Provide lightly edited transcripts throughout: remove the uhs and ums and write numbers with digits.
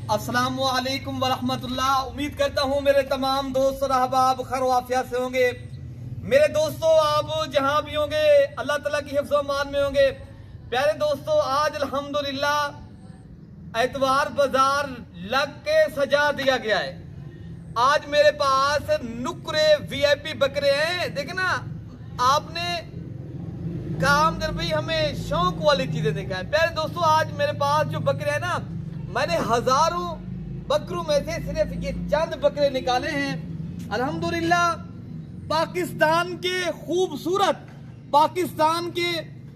अस्सलामु अलैकुम वरहमतुल्लाह। उम्मीद करता हूँ मेरे तमाम दोस्त और अहबाब खैर वाफियत से होंगे। मेरे दोस्तों, आप जहाँ भी होंगे अल्लाह ताला की हिफ्ज़ व अमान में होंगे। प्यारे दोस्तों, आज अल्हम्दुलिल्लाह एतवार बाजार लग के सजा दिया गया है। आज मेरे पास नुक्रे वीआईपी बकरे हैं। देखे ना, आपने काम जब भी हमें शौक वाली चीजें देखा है। प्यारे दोस्तों, आज मेरे पास जो बकरे हैं ना, मैंने हजारों बकरों में से सिर्फ ये चंद बकरे निकाले हैं। अल्हम्दुलिल्लाह पाकिस्तान के खूबसूरत, पाकिस्तान के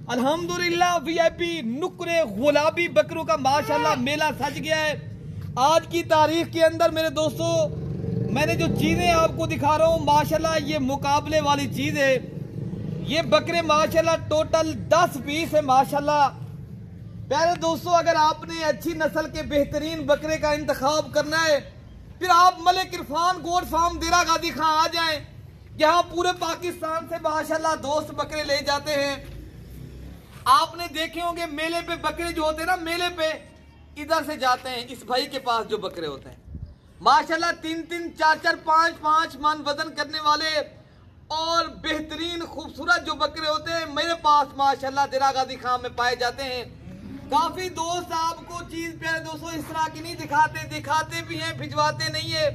अल्हम्दुलिल्लाह वीआईपी नुक्रे गुलाबी बकरों का माशाल्लाह मेला सज गया है। आज की तारीख के अंदर मेरे दोस्तों, मैंने जो चीजें आपको दिखा रहा हूँ माशाल्लाह ये मुकाबले वाली चीज है। ये बकरे माशाल्लाह टोटल 10 पीस है माशाल्लाह। प्यारे दोस्तों, अगर आपने अच्छी नस्ल के बेहतरीन बकरे का इंतखाब करना है, फिर आप मलिक इरफान गोट फार्म देरा गाजी खां आ जाएं। यहाँ पूरे पाकिस्तान से माशाल्लाह दोस्त बकरे ले जाते हैं। आपने देखे होंगे मेले पे बकरे जो होते हैं ना, मेले पे इधर से जाते हैं इस भाई के पास जो बकरे होते हैं माशाल्लाह 3-3, 4-4, 5-5 मन वजन करने वाले और बेहतरीन खूबसूरत जो बकरे होते हैं मेरे पास माशाल्लाह देरा गाजी खां में पाए जाते हैं। काफी दोस्त आपको चीज प्यारे दोस्तों इस तरह की नहीं दिखाते, दिखाते भी हैं भिजवाते नहीं है।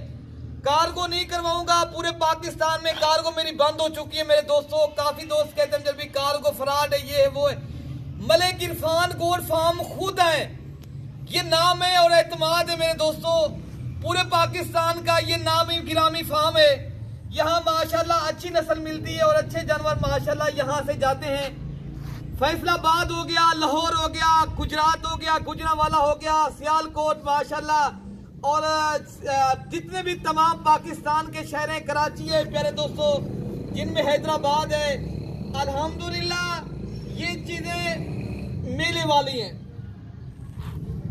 कार्गो नहीं करवाऊंगा, पूरे पाकिस्तान में कार्गो मेरी बंद हो चुकी है मेरे दोस्तों। काफी दोस्त कहते हैं जब भी कार्गो फ्रॉड है, ये है वो है। मलिक इरफान गोट फार्म खुद है, ये नाम है और एतमाद है मेरे दोस्तों। पूरे पाकिस्तान का ये नामी गिरामी फार्म है। यहाँ माशाल्लाह अच्छी नस्ल मिलती है और अच्छे जानवर माशाल्लाह यहाँ से जाते हैं। फैसलाबाद हो गया, लाहौर हो गया, गुजरात हो गया, गुजरांवाला हो गया, सियालकोट माशाल्लाह, और जितने भी तमाम पाकिस्तान के शहर हैं, कराची है प्यारे दोस्तों, जिनमें हैदराबाद है। अल्हम्दुलिल्लाह ये चीजें मेले वाली हैं।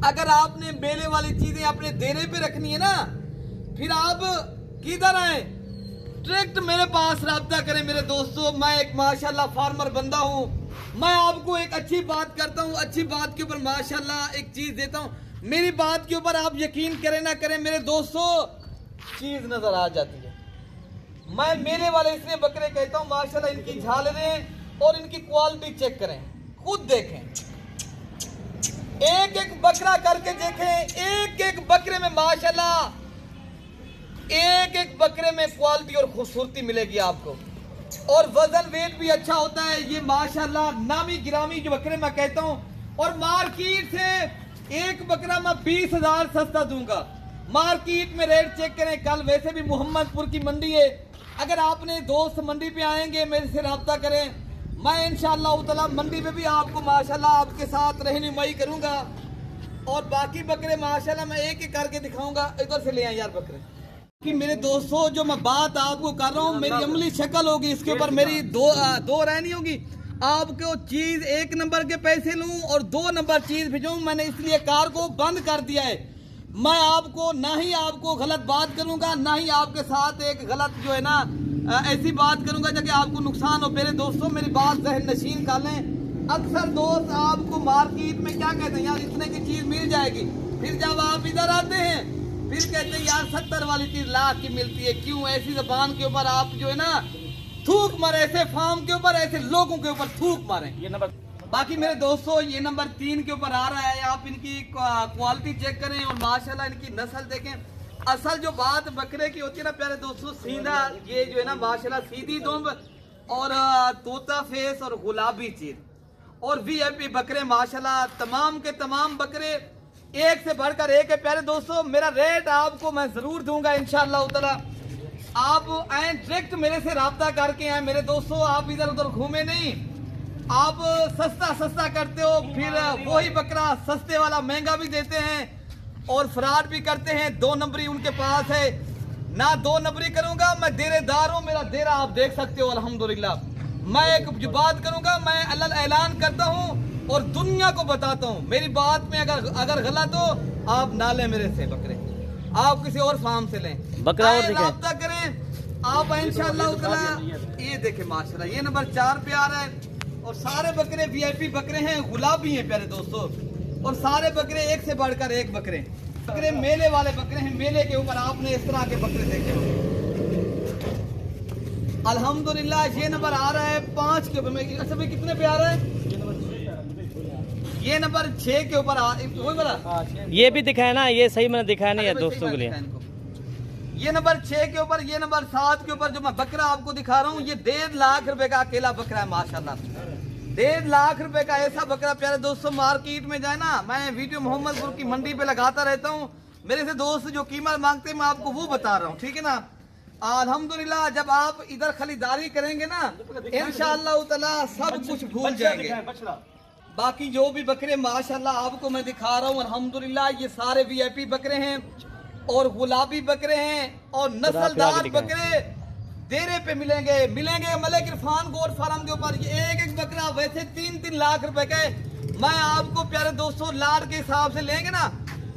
अगर आपने मेले वाली चीजें अपने देरे पे रखनी है ना, फिर आप किधर आए, डायरेक्ट मेरे पास राब्ता करें मेरे दोस्तों। मैं एक माशाल्लाह फार्मर बंदा हूँ। मैं आपको एक अच्छी बात करता हूँ, अच्छी बात के ऊपर माशाल्लाह एक चीज देता हूँ। मेरी बात के ऊपर आप यकीन करें ना करें मेरे दोस्तों, चीज नजर आ जाती है। मैं मेले वाले इसलिए बकरे कहता हूँ माशाल्लाह, इनकी झालरें और इनकी क्वालिटी चेक करें, खुद देखें, एक एक बकरा करके देखें। एक एक बकरे में माशाल्लाह, एक एक बकरे में क्वालिटी और खूबसूरती मिलेगी आपको, और वजन वेट भी अच्छा होता है। ये माशाल्लाह नामी गिरामी जो बकरे मैं कहता हूँ, और मार्केट से एक बकरा मैं 20,000 सस्ता दूंगा। मार्केट में रेट चेक करें। कल वैसे भी मोहम्मदपुर की मंडी है, अगर आपने दोस्त मंडी पे आएंगे मेरे से रब्ता करें। मैं इंशाअल्लाह ताला मंडी में भी आपको माशाल्लाह आपके साथ रहनुमाई करूंगा, और बाकी बकरे माशाल्लाह मैं एक एक करके दिखाऊंगा। इधर से ले आए यार बकरे कि मेरे दोस्तों, जो मैं बात आपको कर रहा हूँ मेरी अमली शक्ल होगी, इसके ऊपर मेरी दो रहनी होगी। आपको चीज 1 नंबर के पैसे लूं और 2 नंबर चीज भेजूं, मैंने इसलिए कार को बंद कर दिया है। मैं आपको ना ही आपको गलत बात करूंगा, ना ही आपके साथ एक गलत जो है ना ऐसी बात करूंगा ताकि आपको नुकसान हो। मेरे दोस्तों मेरी बात जहन नशीन कर लें। अक्सर दोस्त आपको मार्केट में क्या कहते हैं, यार इतने की चीज मिल जाएगी, फिर जब आप इधर आते हैं फिर कहते हैं यार 70 वाली चीज लाख की मिलती है। क्यों ऐसी जबान के ऊपर आप जो है ना थूक मारे, ऐसे फार्म के ऊपर, ऐसे लोगों के ऊपर थूक मारे। ये नंबर बाकी मेरे दोस्तों ये नंबर 3 के ऊपर आ रहा है। आप इनकी क्वालिटी चेक करें और माशाल्लाह इनकी नस्ल देखें। असल जो बात बकरे की होती है ना प्यारे दोस्तों, सीधा ये जो है ना माशाल्लाह सीधी दुम्ब और तोता फेस और गुलाबी चीज और वीआईपी बकरे माशाल्लाह तमाम के तमाम बकरे एक से बढ़कर एक है। प्यारे दोस्तों मेरा रेट आपको मैं जरूर दूंगा इंशाअल्लाह ताला। आप आए डायरेक्ट मेरे से राब्ता करके आए मेरे दोस्तों, आप इधर उधर घूमे नहीं। आप सस्ता सस्ता करते हो, फिर वही बकरा सस्ते वाला महंगा भी देते हैं और फ्रॉड भी करते हैं। 2 नंबरी उनके पास है ना, 2 नंबरी करूंगा मैं, देरेदार हूं। मेरा देरा आप देख सकते हो अल्हम्दुलिल्लाह। मैं एक जो बात करूंगा मैं अल्लाह ऐलान करता हूं और दुनिया को बताता हूं। मेरी बात में अगर गलत हो आप ना लें मेरे से बकरे, आप किसी और फार्म से लें, बकरा और राब्ता करें आप इंशाअल्लाह ताला। ये देखें माशाल्लाह ये नंबर 4 पे आ रहा है और सारे बकरे वीआईपी बकरे हैं, गुलाबी हैं प्यारे दोस्तों, और सारे बकरे एक से बढ़कर एक बकरे। बकरे मेले वाले बकरे हैं, मेले के ऊपर आपने इस तरह के बकरे देखे होंगे। अल्हम्दुलिल्लाह ये नंबर आ रहा है 5 के ऊपर में। अच्छा भाई कितने पे आ रहा है? ये नंबर 6 के ऊपर वही बोला। ये भी दिखाया ना, ये सही मैंने दिखाया नहीं है दोस्तों के लिए। ये नंबर 6 के ऊपर, ये नंबर 7 के ऊपर जो मैं बकरा आपको दिखा रहा हूँ, ये 1.5 लाख रुपए का अकेला बकरा है माशाल्लाह। 1.5 लाख रुपए का ऐसा बकरा प्यारे दोस्तों, मार्केट में जाए ना, मैं वीडियो मोहम्मदपुर की मंडी पे लगाता रहता हूँ। मेरे से दोस्त जो कीमत मांगते हैं मैं आपको वो बता रहा हूँ, ठीक है ना। अल्हम्दुलिल्लाह जब आप इधर खरीदारी करेंगे ना, इंशाअल्लाह ताला सब कुछ भूल जाएंगे। बाकी जो भी बकरे माशाल्लाह आपको मैं दिखा रहा हूँ, अल्हम्दुलिल्लाह ये सारे वीआईपी बकरे हैं और गुलाबी बकरे हैं और नस्लदार बकरे देरे पे मिलेंगे मलिक इरफान गोट फार्म के ऊपर। ये एक बकरा वैसे 3-3 लाख रुपए का है। मैं आपको प्यारे दोस्तों लाड के हिसाब से लेंगे ना,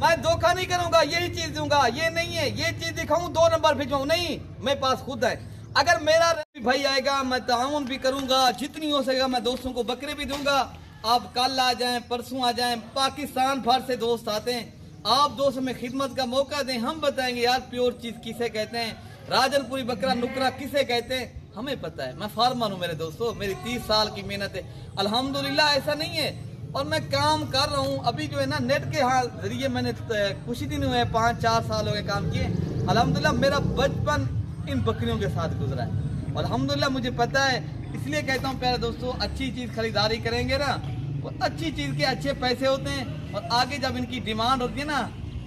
मैं धोखा नहीं करूंगा, यही चीज दूंगा। ये नहीं है ये चीज दिखाऊं 2 नंबर भिजवाऊं, नहीं, मेरे पास खुद है। अगर मेरा भाई आएगा मैं ताउन भी करूंगा, जितनी हो सकेगा मैं दोस्तों को बकरे भी दूंगा। आप कल आ जाएं, परसों आ जाएं, पाकिस्तान भर से दोस्त आते हैं, आप दोस्त में खिदमत का मौका दें, हम बताएंगे यार प्योर चीज किसे कहते हैं, राजनपुरी बकरा नुकरा किसे कहते हैं, हमें पता है। मैं फार्मर हूँ मेरे दोस्तों, मेरी 30 साल की मेहनत है अल्हम्दुलिल्लाह, ऐसा नहीं है। और मैं काम कर रहा हूँ अभी जो है ना नेट के जरिए, मैंने कुछ ही दिन हुए 5-4 साल हो गए काम किए। अल्हम्दुलिल्लाह मेरा बचपन इन बकरियों के साथ गुजरा है, अल्हम्दुलिल्लाह मुझे पता है। इसलिए कहता हूँ प्यारे दोस्तों, अच्छी चीज खरीदारी करेंगे ना, वो अच्छी चीज के अच्छे पैसे होते हैं। और आगे जब इनकी डिमांड होती है ना,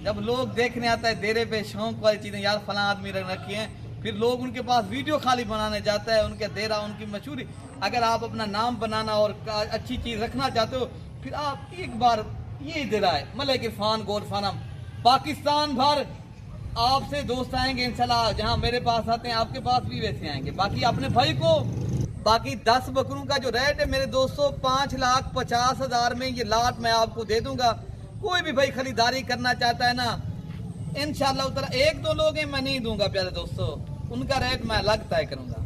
जब लोग देखने आता है देरे पे शौक वाली चीजें, यार फला आदमी रख रखी है, फिर लोग उनके पास वीडियो खाली बनाने जाता है, उनके देरा उनकी मशहूरी। अगर आप अपना नाम बनाना और अच्छी चीज रखना चाहते हो, फिर आप एक बार ये देरा है मलिक इरफान गोट फार्म, पाकिस्तान भर आपसे दोस्त आएंगे इंशाल्लाह। जहाँ मेरे पास आते हैं आपके पास भी वैसे आएंगे। बाकी अपने भाई को, बाकी 10 बकरों का जो रेट है मेरे दोस्तों 5,50,000 में ये लाट मैं आपको दे दूंगा। कोई भी भाई खरीदारी करना चाहता है ना, इंशाल्लाह उतना 1-2 लोग हैं मैं नहीं दूंगा प्यारे दोस्तों, उनका रेट मैं अलग तय करूंगा।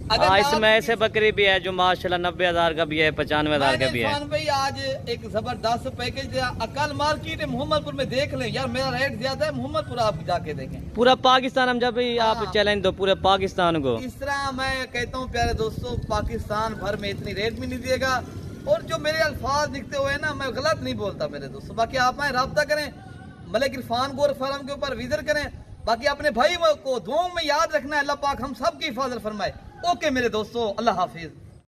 अगर इसमें ऐसे बकरी भी है जो माशाल्लाह 90,000 का भी है, 95,000 का भी है। भाई आज एक जबरदस्त पैकेज दिया, अकल मार्केट है मोहम्मदपुर में, देख लें यार मेरा रेट ज्यादा है, मोहम्मदपुर आप जाके देखें। पूरा पाकिस्तान हम जब भी आप चैलेंज दो पूरे पाकिस्तान को। इस तरह मैं कहता हूँ प्यारे दोस्तों, पाकिस्तान भर में इतनी रेट में नहीं दिएगा। और जो मेरे अल्फाज दिखते हुए ना, मैं गलत नहीं बोलता मेरे दोस्तों। बाकी आप मैं रब्ता करें, मलिक इरफान गोट फार्म के ऊपर विजिट करें। बाकी अपने भाई को दुआओं में याद रखना है, अल्लाह पाक हम सब की हिफाजत फरमाए। ओके मेरे दोस्तों, अल्लाह हाफिज।